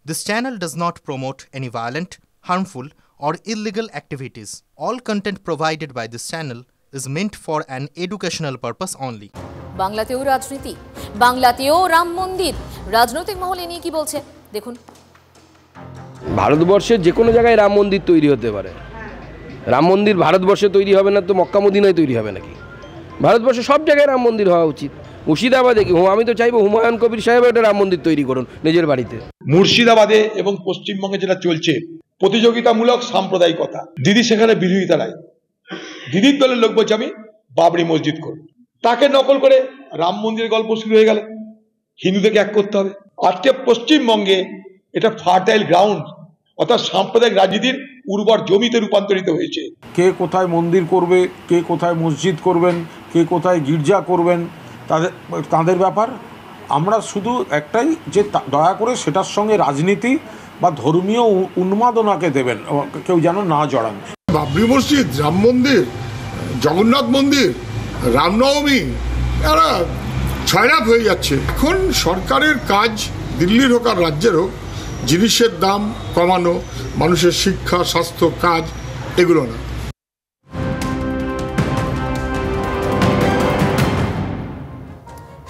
This channel does not promote any violent, harmful, or illegal activities. All content provided by this channel is meant for an educational purpose only. বাংলাতেও রাজনীতি, বাংলাতেও রাম মন্দির, রাজনৈতিক মহলে নিয়ে কি বলছে দেখুন। ভারতবর্ষের যে কোনো জায়গায় রাম মন্দির তৈরি হতে পারে। রাম মন্দির ভারতবর্ষে তৈরি হবে না তো মক্কা মদিনায় তৈরি হবে নাকি? ভারতবর্ষে সব জায়গায় রাম মন্দির হওয়া উচিত। মুর্শিদাবাদে কি আমি তো চাইবো হুমায়ুন কবির সাহেব একটা রাম মন্দির তৈরি করুন নিজের বাড়িতে। মুর্শিদাবাদে এবং পশ্চিমবঙ্গে যেটা চলছে প্রতিযোগিতামূলক সাম্প্রদায়িকতা, দিদি সেখানে বিরোধিতা নাই। দিদির দলের লোক বলছে আমি বাবরি মসজিদ করব, তাকে নকল করে রাম মন্দিরের গল্প শুরু হয়ে গেল। হিন্দুদেরকে এক করতে হবে। আজকে পশ্চিমবঙ্গে এটা ফার্টাইল গ্রাউন্ড, অর্থাৎ সাম্প্রদায়িক রাজনীতির উর্বর জমিতে রূপান্তরিত হয়েছে। কে কোথায় মন্দির করবে, কে কোথায় মসজিদ করবেন, কে কোথায় গির্জা করবেন, তাদের ব্যাপার। আমরা শুধু একটাই যে দয়া করে সেটার সঙ্গে রাজনীতি বা ধর্মীয় উন্মাদনাকে দেবেন, কেউ যেন না জড়ান। বাবরি মসজিদ, রাম মন্দির, জগন্নাথ মন্দির, রামনবমী, এরা ছয়রাপ হয়ে যাচ্ছে। এখন সরকারের কাজ, দিল্লির হোক আর রাজ্যের হোক, জিনিসের দাম কমানো, মানুষের শিক্ষা, স্বাস্থ্য, কাজ, এগুলো না।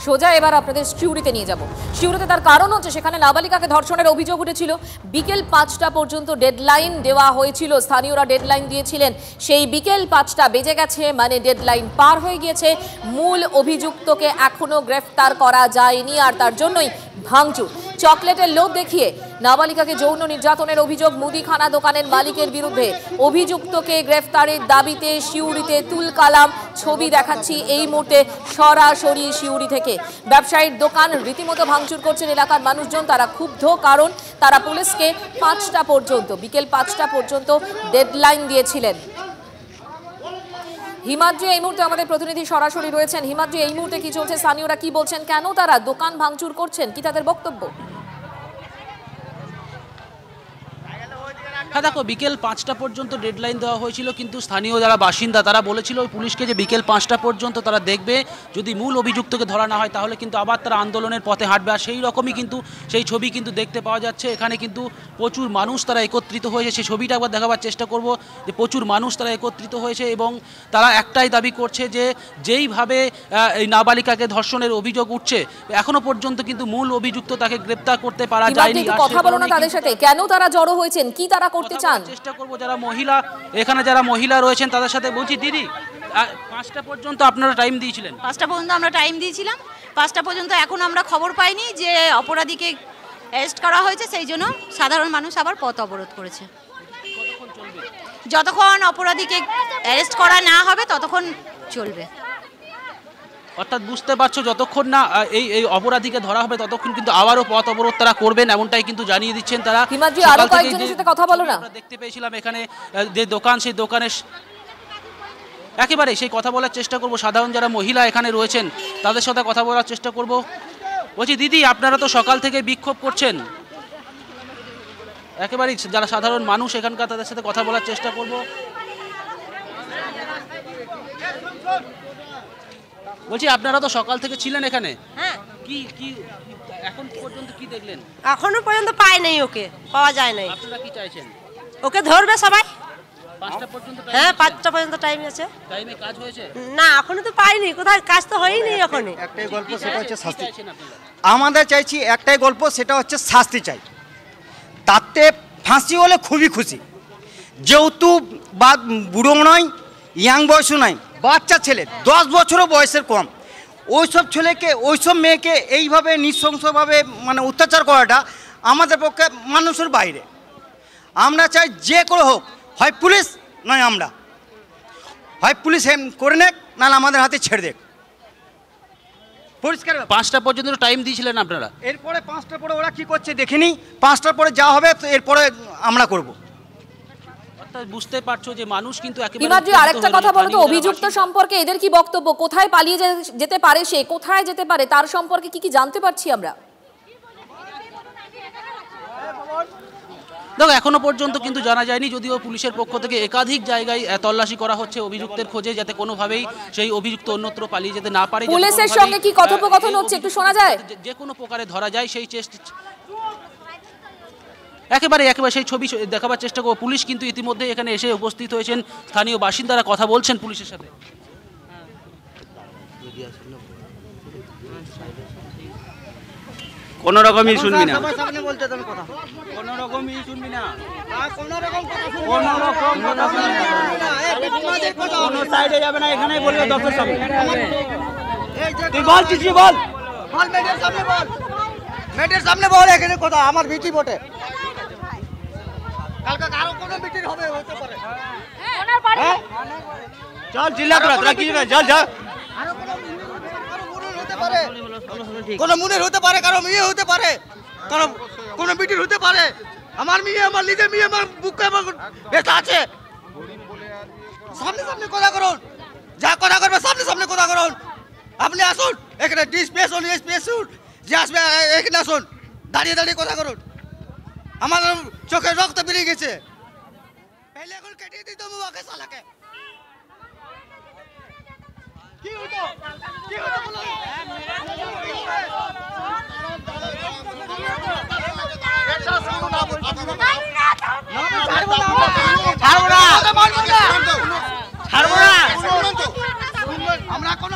সোজা এবার আপনাদের শিউরিতে নিয়ে যাব। শিউরিতে তার কারণ হচ্ছে সেখানে নাবালিকাকে ধর্ষণের অভিযোগ উঠেছিল। বিকেল 5টা পর্যন্ত ডেডলাইন দেওয়া হয়েছিল, স্থানীয়রা ডেডলাইন দিয়েছিলেন। সেই বিকেল 5টা বেজে গেছে, মানে ডেডলাইন পার হয়ে গিয়েছে। মূল অভিযুক্তকে এখনো গ্রেফতার করা যায়নি, আর তার জন্যই ভাঙচুর। চকলেটের লোভ দেখিয়ে নাবালিকাকে যৌন নির্যাতনের অভিযোগ মুদিখানা দোকানের মালিকের বিরুদ্ধে। অভিযুক্তকে গ্রেফতারের দাবিতে শিউরিতে তুলকালাম। ছবি দেখাচ্ছি এই মুহূর্তে সরাসরি শিউরি থেকে। ব্যবসায়ীর দোকান রীতিমতো ভাঙচুর করছেন এলাকার মানুষজন। তারা ক্ষুব্ধ, কারণ তারা পুলিশকে 5টা পর্যন্ত, বিকেল 5টা পর্যন্ত ডেডলাইন দিয়েছিলেন। হিমাদ্রি এই মুহূর্তে আমাদের প্রতিনিধি সরাসরি রয়েছেন। হিমাদ্রি, এই মুহূর্তে কি চলছে, স্থানীয়রা কি বলছেন, কেন তারা দোকান ভাঙচুর করছেন, কি তাদের বক্তব্য? হ্যাঁ দেখো, বিকেল 5টা পর্যন্ত ডেডলাইন দেওয়া হয়েছিল, কিন্তু স্থানীয় যারা বাসিন্দা তারা বলেছিল ওই পুলিশকে যে বিকেল 5টা পর্যন্ত তারা দেখবে, যদি মূল অভিযুক্তকে ধরা না হয় তাহলে কিন্তু আবার তারা আন্দোলনের পথে হাঁটবে। আর সেই রকমই কিন্তু সেই ছবি কিন্তু দেখতে পাওয়া যাচ্ছে। এখানে কিন্তু প্রচুর মানুষ তারা একত্রিত হয়েছে। সেই ছবিটা একবার দেখাবার চেষ্টা করব, যে প্রচুর মানুষ তারা একত্রিত হয়েছে এবং তারা একটাই দাবি করছে যে যেইভাবে এই নাবালিকাকে ধর্ষণের অভিযোগ উঠছে, এখনো পর্যন্ত কিন্তু মূল অভিযুক্ত তাকে গ্রেপ্তার করতে পারা যায়নি। কথা বলো না তাদের সাথে, কেন তারা জড়ো হয়েছেন, কি তারা করতে চান? চেষ্টা করব যারা মহিলা, এখানে যারা মহিলা রয়েছেন তাদের সাথে বলছি। দিদি, 5টা পর্যন্ত আপনারা টাইম দিয়েছিলেন? 5টা পর্যন্ত আমরা টাইম দিয়েছিলাম। 5টা পর্যন্ত এখন আমরা খবর পাইনি যে অপরাধীকে অ্যারেস্ট করা হয়েছে, সেই জন্য সাধারণ মানুষ আবার পথ অবরোধ করেছে। যতক্ষণ অপরাধীকে অ্যারেস্ট করা না হবে ততক্ষণ চলবে। অর্থাৎ বুঝতে পারছো, যতক্ষণ না এই অপরাধীকে ধরা হবে ততক্ষণ কিন্তু আবারও পথ অবরোধ তারা করবেন, এমনটাই কিন্তু জানিয়ে দিচ্ছেন তারা। আরো কয়েকজনের সাথে কথা বলো না। দেখতে পেয়েছিলাম এখানে যে দোকান, সেই দোকানের একেবারে সেই কথা বলার চেষ্টা করব। সাধারণ যারা মহিলা এখানে রয়েছেন তাদের সাথে কথা বলার চেষ্টা করব। বলছি দিদি, আপনারা তো সকাল থেকে বিক্ষোভ করছেন, একেবারেই যারা সাধারণ মানুষ এখানকার তাদের সাথে কথা বলার চেষ্টা করব। বলছি আপনারা তো সকাল থেকে ছিলেন এখানে, হ্যাঁ, কি কি এখন পর্যন্ত কি দেখলেন? এখনো পর্যন্ত পাই নাই, ওকে পাওয়া যায় নাই। আপনারা কি চাইছেন? ওকে ধরবে সবাই। 5টা পর্যন্ত? হ্যাঁ, 5টা পর্যন্ত টাইম আছে। টাইমে কাজ হয়েছে? না, এখনো তো পাইনি, কোথায় কাজ তো হয়নি এখনো। একটাই গল্প, সেটা হচ্ছে শাস্তি। আমাদের চাইছি একটাই গল্প, সেটা হচ্ছে শাস্তি চাই। তাতে ফাঁসি হলে খুবই খুশি, যেহেতু বা বুড়ো নয়, ইয়াং বয়সও নয়, বাচ্চা ছেলে 10 বছরও বয়সের কম, ওইসব ছেলেকে, ওইসব মেয়েকে এইভাবে নৃশংসভাবে মানে অত্যাচার করাটা আমাদের পক্ষে মানুষের বাইরে। আমরা চাই যে করে হোক, হয় পুলিশ নয় আমরা, হয় পুলিশ করে নেক, নাহলে আমাদের হাতে ছেড়ে দেখ। পরিষ্কার। 5টা পর্যন্ত টাইম দিয়েছিলেন আপনারা, এরপরে 5টার পরে ওরা কি করছে দেখিনি। 5টার পরে যা হবে এরপরে আমরা করব। বুঝতে পারছো যে মানুষ কিন্তু একেবারে। আরেকটা কথা বলো তো, অভিযুক্ত সম্পর্কে এদের কি বক্তব্য? কোথায় পালিয়ে যেতে পারে সে, কোথায় যেতে পারে, তার সম্পর্কে কি কি জানতে পারছি আমরা? দেখো, এখনো পর্যন্ত কিন্তু জানা যায়নি, যদিও পুলিশের পক্ষ থেকে একাধিক জায়গায় তল্লাশি করা হচ্ছে অভিযুক্তের খোঁজে, যাতে কোনোভাবেই সেই অভিযুক্ত অন্যত্র পালিয়ে যেতে না পারে। পুলিশের সঙ্গে কি কথোপকথন হচ্ছে একটু শোনা যায়? যে কোনো প্রকারে ধরা যায় সেই চেষ্টা। একেবারে সেই ছবি দেখাবার চেষ্টা করব। পুলিশ কিন্তু ইতিমধ্যে এখানে এসে উপস্থিত হয়েছেন, স্থানীয় বাসিন্দারা কথা বলছেন পুলিশের সাথে। কোনো রকমই শুনবি না, কোনো সাইডে যাবে না, এখানেই বলবে দশের সামনে। তুই বল কিছু বল, মেটের সামনে বল, এখানে কথা আমার মিটি বটে। কালকে আরো কোনো মিটিং হবে, হতে পারে। চল চিল্লা তোরা কি চল যা, কোনো মুনের হতে পারে, কারো মেয়ে হতে পারে, কারো কোনো মিটিং হতে পারে। আমার মেয়ে, আমার নিজের মেয়ে, আমার বুকে আমার ব্যথা আছে। সামনে সামনে কথা করুন, যা কথা করবে সামনে সামনে কথা করুন। আপনি আসুন এখানে, ডিসপ্লেস হন, স্পেস যে আসবে এখানে আসুন, দাঁড়িয়ে দাঁড়িয়ে কথা করুন। আমার চোখে রক্ত বেরিয়ে গেছে, পেলে এখন কেটে দিত মুখে সালাকে। কি হতো কি হতো বলো, আমরা কোনো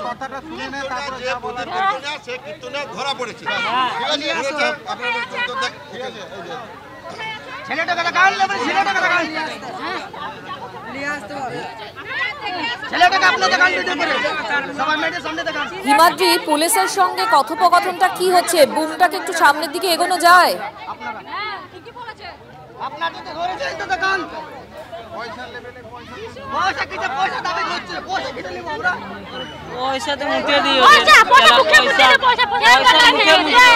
কথাটা শুনে নেয়, ধরা পড়েছে। ছেলেটাকে দেখান, ছেলেটাকে দেখান, ছেলেটাকে আপনি দেখান, সবার মেয়েদের সামনে দেখান। হিমাদ্রি, পুলিশের সঙ্গে কথোপকথনটা কি হচ্ছে? বুমটাকে একটু সামনের দিকে এগোনো যায়? আপনার যদি ধরেছেন তো দেখান। পয়সা কিটা, পয়সা দাবি করছে, পয়সা কিটা নিব আমরা, পয়সা তো মুখে দিও, পয়সা পয়সা মুখে মুখে পয়সা পয়সা মুখে মুখে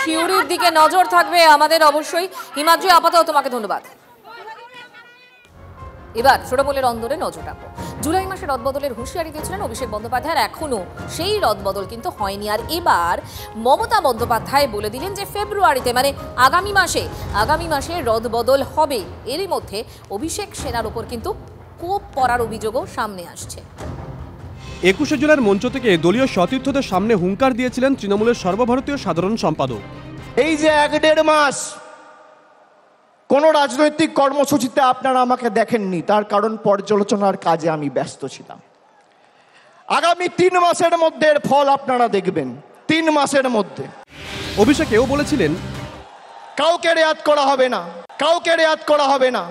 শিউরির দিকে নজর থাকবে আমাদের অবশ্যই। হিমাদ্রি, আপাতত তোমাকে ধন্যবাদ। এবার ছোটমূলের অন্দরে নজর রাখবো। জুলাই মাসে রদবদলের হুঁশিয়ারি দিয়েছিলেন অভিষেক বন্দ্যোপাধ্যায়ের, এখনো সেই রদবদল কিন্তু হয়নি। আর এবার মমতা বন্দ্যোপাধ্যায় বলে দিলেন যে ফেব্রুয়ারিতে, মানে আগামী মাসে রদবদল হবে। এরই মধ্যে অভিষেক সেনার উপর কিন্তু কোপ পড়ার অভিযোগও সামনে আসছে। 21শে জুলাইয়ের মঞ্চ থেকে দলীয় সতীর্থদের সামনে হুঙ্কার দিয়েছিলেন তৃণমূলের সর্বভারতীয় সাধারণ সম্পাদক। এই যে 1.5 মাস কোনো রাজনৈতিক কর্মসূচিতে আপনারা আমাকে দেখেননি, তার কারণ পর্যালোচনার কাজে আমি ব্যস্ত ছিলাম। আগামী 3 মাসের মধ্যে এর ফল আপনারা দেখবেন, 3 মাসের মধ্যে। অভিষেক এও বলেছিলেন, কাউকে রেয়াত করা হবে না, কাউকে রেয়াত করা হবে না।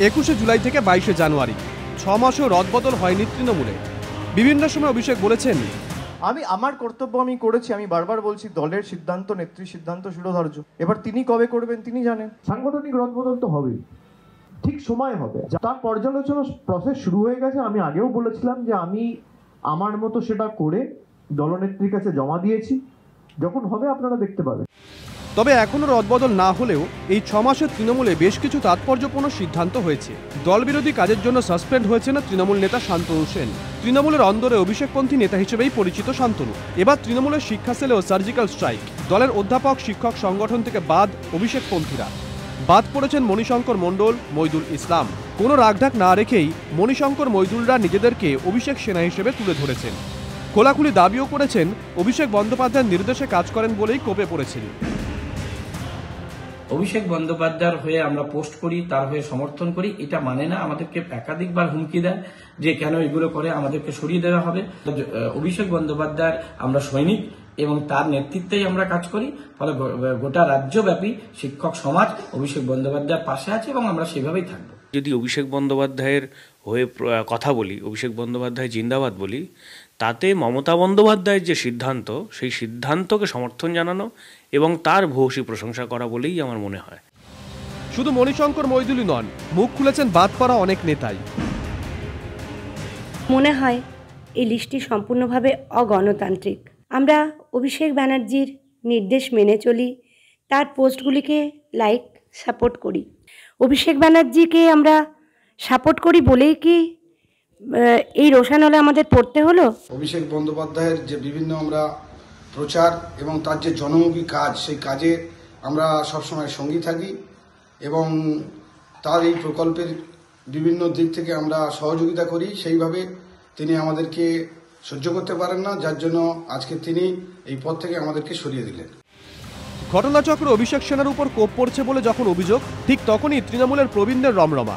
21শে জুলাই থেকে 22শে জানুয়ারি 6 মাসেও রদবদল হয়নি তৃণমূলে। বিভিন্ন সময় অভিষেক বলেছেন, আমি আমার কর্তব্য আমি করেছি, আমি বারবার বলছি দলের সিদ্ধান্ত, নেত্রীর সিদ্ধান্ত শিরোধার্য। এবার তিনি কবে করবেন তিনি জানেন। সাংগঠনিক রদবদল তো হবেই, ঠিক সময় হবে। তার পর্যালোচনা প্রসেস শুরু হয়ে গেছে। আমি আগেও বলেছিলাম যে আমি আমার মতো সেটা করে দলনেত্রীর কাছে জমা দিয়েছি, যখন হবে আপনারা দেখতে পাবেন। তবে এখনও রদবদল না হলেও এই 6 মাসের তৃণমূলে বেশ কিছু তাৎপর্যপূর্ণ সিদ্ধান্ত হয়েছে। দলবিরোধী কাজের জন্য সাসপেন্ড হয়েছে না তৃণমূল নেতা শান্তনু সেন। তৃণমূলের অন্দরে অভিষেকপন্থী নেতা হিসেবেই পরিচিত শান্তনু। এবার তৃণমূলের শিক্ষা সেলেও সার্জিক্যাল স্ট্রাইক। দলের অধ্যাপক শিক্ষক সংগঠন থেকে বাদ অভিষেকপন্থীরা। বাদ পড়েছেন মণিশঙ্কর মণ্ডল, মইদুল ইসলাম। কোনো রাগঢাক না রেখেই মণিশঙ্কর মইদুলরা নিজেদেরকে অভিষেক সেনা হিসেবে তুলে ধরেছেন। খোলাখুলি দাবিও করেছেন অভিষেক বন্দ্যোপাধ্যায়ের নির্দেশে কাজ করেন বলেই কোপে পড়েছেন। অভিষেক বন্দ্যোপাধ্যায়ের হয়ে আমরা পোস্ট করি, তার হয়ে সমর্থন করি, এটা মানে না। আমাদেরকে একাধিকবার হুমকি দেয় যে কেন এগুলো করে, আমাদেরকে সরিয়ে দেওয়া হবে। অভিষেক বন্দ্যোপাধ্যায়ের আমরা সৈনিক এবং তার নেতৃত্বেই আমরা কাজ করি। ফলে গোটা রাজ্যব্যাপী শিক্ষক সমাজ অভিষেক বন্দ্যোপাধ্যায়ের পাশে আছে এবং আমরা সেভাবেই থাকবো। যদি অভিষেক বন্দ্যোপাধ্যায়ের হয়ে কথা বলি, অভিষেক বন্দ্যোপাধ্যায় জিন্দাবাদ বলি, তাতে মমতা বন্দ্যোপাধ্যায়ের যে সিদ্ধান্ত, সেই সিদ্ধান্তকে সমর্থন জানানো এবং তার ভূয়সী প্রশংসা করা বলেই আমার মনে হয়। শুধু মণিশঙ্কর মইদুলই নন, মুখ খুলেছেন বাদ পড়া অনেক নেতাই। মনে হয় এই লিস্টটি সম্পূর্ণভাবে অগণতান্ত্রিক। আমরা অভিষেক ব্যানার্জির নির্দেশ মেনে চলি, তার পোস্টগুলিকে লাইক সাপোর্ট করি। অভিষেক ব্যানার্জিকে আমরা সাপোর্ট করি বলেই কি এই রোষানলে আমাদের পড়তে হলো? অভিষেক বন্দ্যোপাধ্যায়ের যে বিভিন্ন আমরা প্রচার এবং তার যে জনমুখী কাজ, সেই কাজে আমরা সবসময় সঙ্গী থাকি এবং তার এই প্রকল্পের বিভিন্ন দিক থেকে আমরা সহযোগিতা করি। সেইভাবে তিনি আমাদেরকে সহ্য করতে পারেন না, যার জন্য আজকে তিনি এই পদ থেকে আমাদেরকে সরিয়ে দিলেন। ঘটনাচক্র অভিষেক সেনের উপর কোপ পড়ছে বলে যখন অভিযোগ, ঠিক তখনই তৃণমূলের প্রবীণদের রমরমা।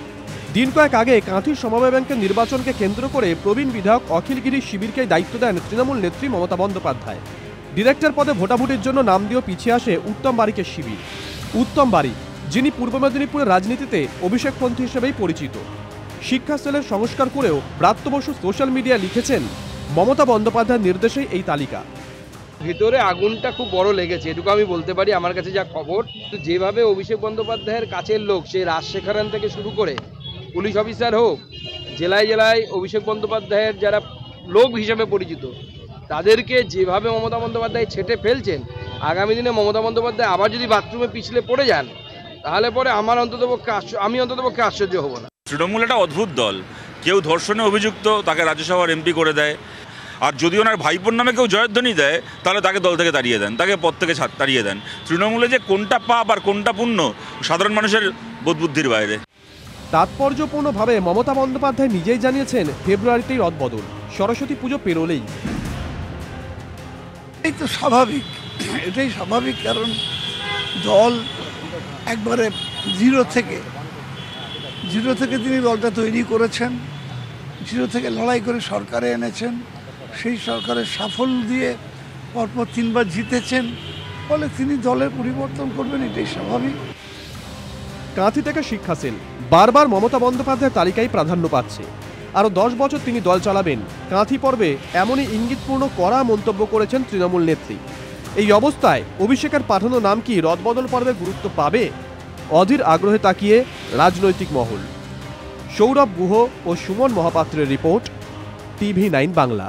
দিন কয়েক আগে কাঁথির সমবায় ব্যাংকের নির্বাচনকে কেন্দ্র করে প্রবীণ বিধায়ক অখিল গিরির শিবিরকে দায়িত্ব দেন তৃণমূল নেত্রী মমতা বন্দ্যোপাধ্যায়। ডিরেক্টর পদে ভোটাভুটির জন্য নাম দিয়েও পিছিয়ে আসে উত্তম বারিকের শিবির। উত্তম বারিক, যিনি পূর্ব মেদিনীপুরের রাজনীতিতে অভিষেকপন্থী হিসেবেই পরিচিত। শিক্ষা সেলের সংস্কার করেও ব্রাত্য বসু সোশ্যাল মিডিয়ায় লিখেছেন, মমতা বন্দ্যোপাধ্যায়ের নির্দেশেই এই তালিকা। ভিতরে আগুনটা খুব বড় লেগেছে, এটুকু আমি বলতে পারি। আমার কাছে যা খবর, যেভাবে অভিষেক বন্দ্যোপাধ্যায়ের কাছের লোক, সেই রাজশেখরন থেকে শুরু করে পুলিশ অফিসার হোক, জেলায় জেলায় অভিষেক বন্দ্যোপাধ্যায়ের যারা লোক হিসেবে পরিচিত, তাদেরকে যেভাবে মমতা বন্দ্যোপাধ্যায় ছেটে ফেলছেন, আগামী দিনে মমতা বন্দ্যোপাধ্যায় আবার যদি বাথরুমে পিছলে পড়ে যান, তাহলে পরে আমি অন্ততপক্ষে আশ্চর্য হব না। তৃণমূল একটা অদ্ভুত দল। কেউ ধর্ষণে অভিযুক্ত, তাকে রাজ্যসভার এমপি করে দেয়, আর যদি ওনার ভাইপোর নামে কেউ জয়ধ্বনি দেয়, তাহলে তাকে দল থেকে তাড়িয়ে দেন, তাকে পদ থেকে তাড়িয়ে দেন। তৃণমূলে যে কোনটা পাপ আর কোনটা পুণ্য, সাধারণ মানুষের বোধবুদ্ধির বাইরে। তাৎপর্যপূর্ণভাবে মমতা বন্দ্যোপাধ্যায় নিজেই জানিয়েছেন ফেব্রুয়ারিতেই রদবদল, সরস্বতী পুজো পেরোলেই। এই তো স্বাভাবিক, এটাই স্বাভাবিক, কারণ দল একবারে জিরো থেকে তিনি দলটা তৈরি করেছেন, জিরো থেকে লড়াই করে সরকারে এনেছেন, সেই সরকারের সাফল্য দিয়ে পরপর 3 বার জিতেছেন, ফলে তিনি দলের পরিবর্তন করবেন, এটাই স্বাভাবিক। কাঁথি থেকে শিক্ষা সেল বারবার মমতা বন্দ্যোপাধ্যায়ের তালিকায় প্রাধান্য পাচ্ছে। আরও 10 বছর তিনি দল চালাবেন, কাঁথি পর্বে এমনই ইঙ্গিতপূর্ণ কড়া মন্তব্য করেছেন তৃণমূল নেত্রী। এই অবস্থায় অভিষেকের পাঠানো নাম কি রদবদল পর্বে গুরুত্ব পাবে? অধীর আগ্রহে তাকিয়ে রাজনৈতিক মহল। সৌরভ গুহ ও সুমন মহাপাত্রের রিপোর্ট, TV9 বাংলা।